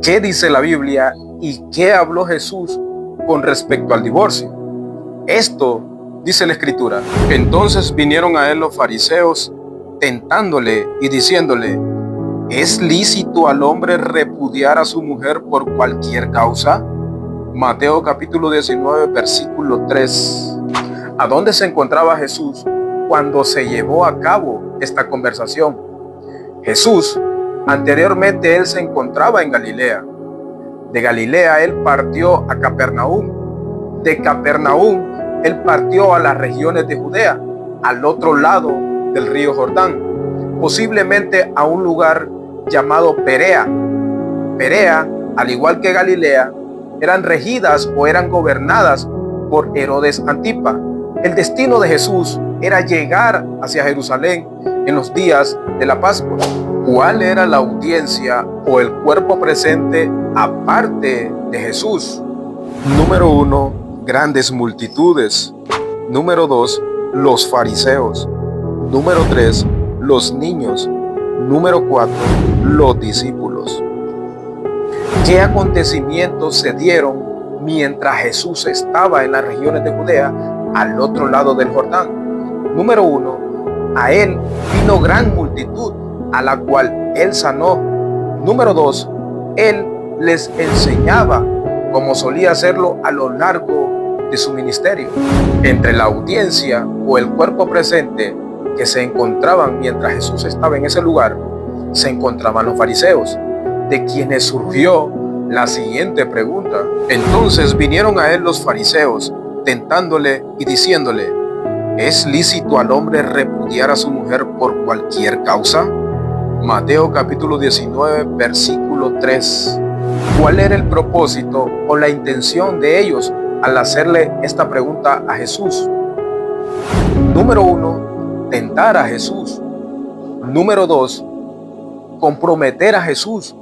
¿Qué dice la Biblia y qué habló Jesús con respecto al divorcio? Esto dice la Escritura. Entonces vinieron a él los fariseos, tentándole y diciéndole: ¿es lícito al hombre repudiar a su mujer por cualquier causa? Mateo capítulo 19, versículo 3. ¿A dónde se encontraba Jesús cuando se llevó a cabo esta conversación? Jesús, anteriormente él se encontraba en Galilea. De Galilea él partió a Capernaum. De Capernaum él partió a las regiones de Judea, al otro lado del río Jordán, posiblemente a un lugar llamado Perea. Perea, al igual que Galilea, eran regidas o eran gobernadas por Herodes Antipa. El destino de Jesús era llegar hacia Jerusalén en los días de la Pascua. ¿Cuál era la audiencia o el cuerpo presente aparte de Jesús? Número 1, grandes multitudes. Número 2, los fariseos. Número 3, los niños. Número 4, los discípulos. ¿Qué acontecimientos se dieron mientras Jesús estaba en las regiones de Judea, al otro lado del Jordán? Número 1, a él vino gran multitud, a la cual él sanó. Número 2, él les enseñaba como solía hacerlo a lo largo de su ministerio. Entre la audiencia o el cuerpo presente que se encontraban mientras Jesús estaba en ese lugar, se encontraban los fariseos, de quienes surgió la siguiente pregunta. Entonces vinieron a él los fariseos, tentándole y diciéndole: ¿es lícito al hombre repudiar a su mujer por cualquier causa? Mateo capítulo 19, versículo 3. ¿Cuál era el propósito o la intención de ellos al hacerle esta pregunta a Jesús? Número 1, tentar a Jesús. Número 2, comprometer a Jesús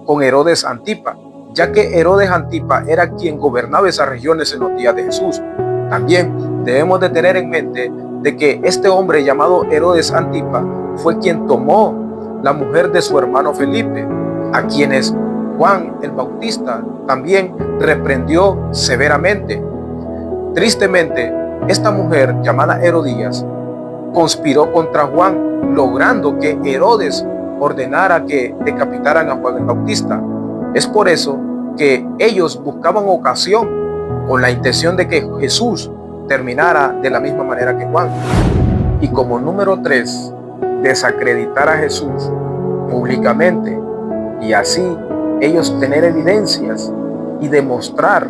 con Herodes Antipa, ya que Herodes Antipa era quien gobernaba esas regiones en los días de Jesús. También debemos de tener en mente de que este hombre llamado Herodes Antipa fue quien tomó la mujer de su hermano Felipe, a quienes Juan el Bautista también reprendió severamente. Tristemente, esta mujer llamada Herodías conspiró contra Juan, logrando que Herodes ordenara que decapitaran a Juan el Bautista. Es por eso que ellos buscaban ocasión con la intención de que Jesús terminara de la misma manera que Juan. Y como número 3, desacreditar a Jesús públicamente, y así ellos tener evidencias y demostrar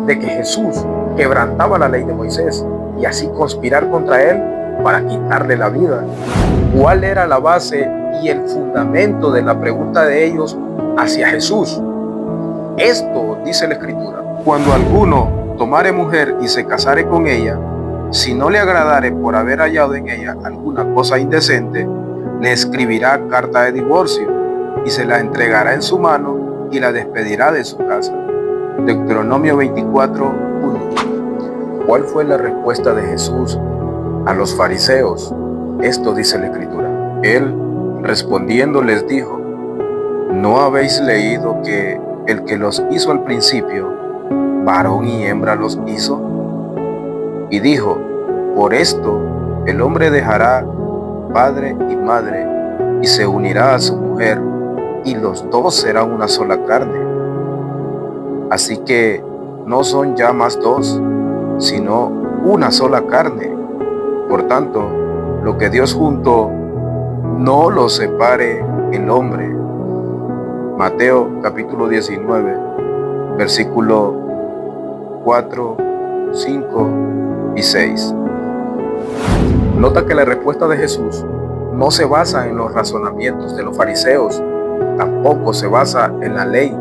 de que Jesús quebrantaba la ley de Moisés, y así conspirar contra él para quitarle la vida. ¿Cuál era la base y el fundamento de la pregunta de ellos hacia Jesús? Esto dice la Escritura: cuando alguno tomare mujer y se casare con ella, si no le agradare por haber hallado en ella alguna cosa indecente, le escribirá carta de divorcio y se la entregará en su mano y la despedirá de su casa. Deuteronomio 24, 1. ¿Cuál fue la respuesta de Jesús a los fariseos? Esto dice la Escritura. Él, respondiendo, les dijo: ¿no habéis leído que el que los hizo al principio, varón y hembra los hizo? Y dijo: por esto el hombre dejará padre y madre y se unirá a su mujer, y los dos serán una sola carne. Así que no son ya más dos, sino una sola carne. Por tanto, lo que Dios juntó, no lo separe el hombre. Mateo capítulo 19, versículo 4, 5 y 6. Nota que la respuesta de Jesús no se basa en los razonamientos de los fariseos, tampoco se basa en la ley,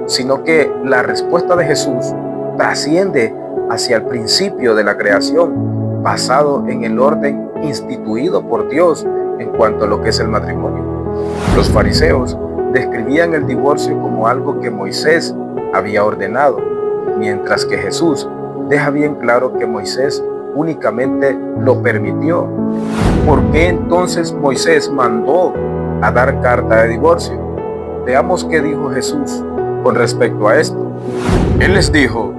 sino que la respuesta de Jesús trasciende hacia el principio de la creación, basado en el orden instituido por Dios en cuanto a lo que es el matrimonio. Los fariseos describían el divorcio como algo que Moisés había ordenado, mientras que Jesús deja bien claro que Moisés únicamente lo permitió. ¿Por qué entonces Moisés mandó a dar carta de divorcio? Veamos qué dijo Jesús con respecto a esto. Él les dijo: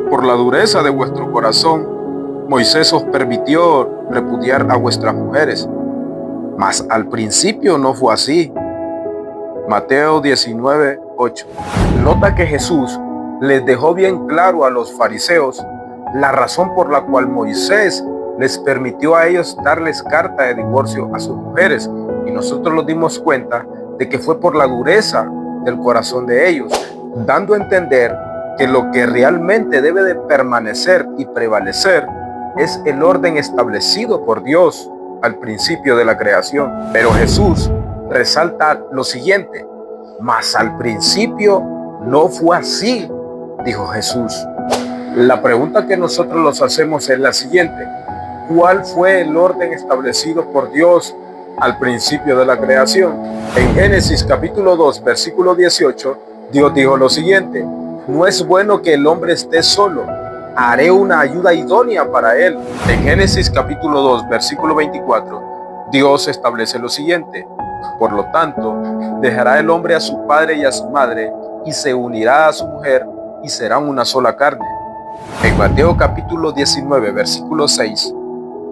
por la dureza de vuestro corazón, Moisés os permitió repudiar a vuestras mujeres, mas al principio no fue así. Mateo 19:8. Nota que Jesús les dejó bien claro a los fariseos la razón por la cual Moisés les permitió a ellos darles carta de divorcio a sus mujeres, y nosotros nos dimos cuenta de que fue por la dureza del corazón de ellos, dando a entender que lo que realmente debe de permanecer y prevalecer es el orden establecido por Dios al principio de la creación. Pero Jesús resalta lo siguiente: mas al principio no fue así, dijo Jesús. La pregunta que nosotros nos hacemos es la siguiente: ¿cuál fue el orden establecido por Dios al principio de la creación? En Génesis capítulo 2, versículo 18, Dios dijo lo siguiente: no es bueno que el hombre esté solo, haré una ayuda idónea para él. En Génesis capítulo 2, versículo 24, Dios establece lo siguiente: por lo tanto, dejará el hombre a su padre y a su madre, y se unirá a su mujer, y serán una sola carne. En Mateo capítulo 19, versículo 6,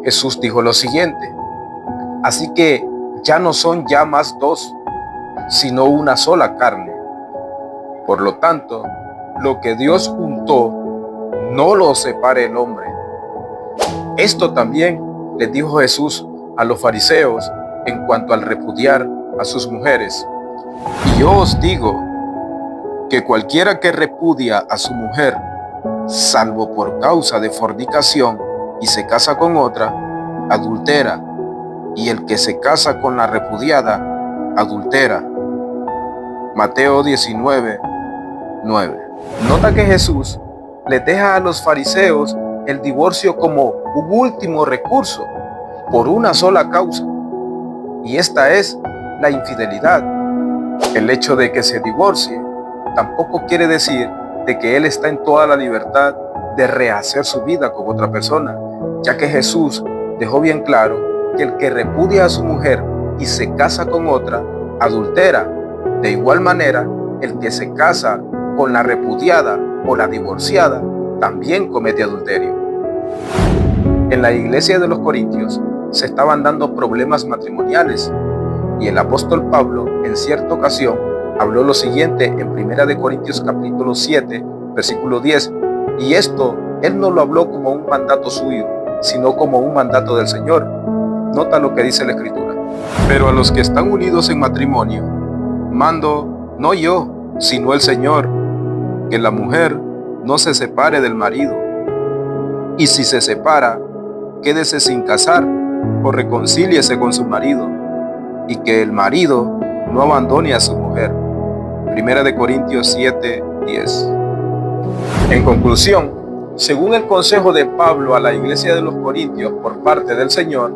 Jesús dijo lo siguiente: así que ya no son ya más dos, sino una sola carne. Por lo tanto, lo que Dios juntó, no lo separe el hombre. Esto también les dijo Jesús a los fariseos en cuanto al repudiar a sus mujeres. Y yo os digo que cualquiera que repudia a su mujer, salvo por causa de fornicación, y se casa con otra, adultera, y el que se casa con la repudiada, adultera. Mateo 19:9. Nota que Jesús les deja a los fariseos el divorcio como un último recurso por una sola causa, y esta es la infidelidad. El hecho de que se divorcie tampoco quiere decir de que él está en toda la libertad de rehacer su vida con otra persona, ya que Jesús dejó bien claro que el que repudia a su mujer y se casa con otra, adultera. De igual manera, el que se casa con la repudiada o la divorciada también comete adulterio. En la iglesia de los Corintios se estaban dando problemas matrimoniales, y el apóstol Pablo en cierta ocasión habló lo siguiente en 1 Corintios capítulo 7, versículo 10, y esto él no lo habló como un mandato suyo, sino como un mandato del Señor. Nota lo que dice la Escritura: pero a los que están unidos en matrimonio, mando no yo, sino el Señor, que la mujer no se separe del marido, y si se separa, quédese sin casar o reconcíliese con su marido, y que el marido no abandone a su mujer. 1 Corintios 7:10. En conclusión, según el consejo de Pablo a la iglesia de los Corintios por parte del Señor,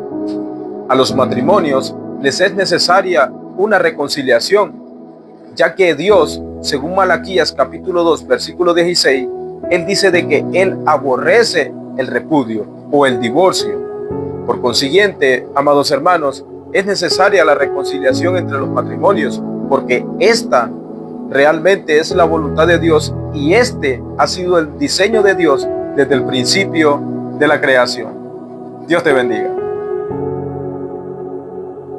a los matrimonios les es necesaria una reconciliación, ya que Dios, según Malaquías capítulo 2, versículo 16, Él dice de que Él aborrece el repudio o el divorcio. Por consiguiente, amados hermanos, es necesaria la reconciliación entre los matrimonios, porque esta realmente es la voluntad de Dios, y este ha sido el diseño de Dios desde el principio de la creación. Dios te bendiga.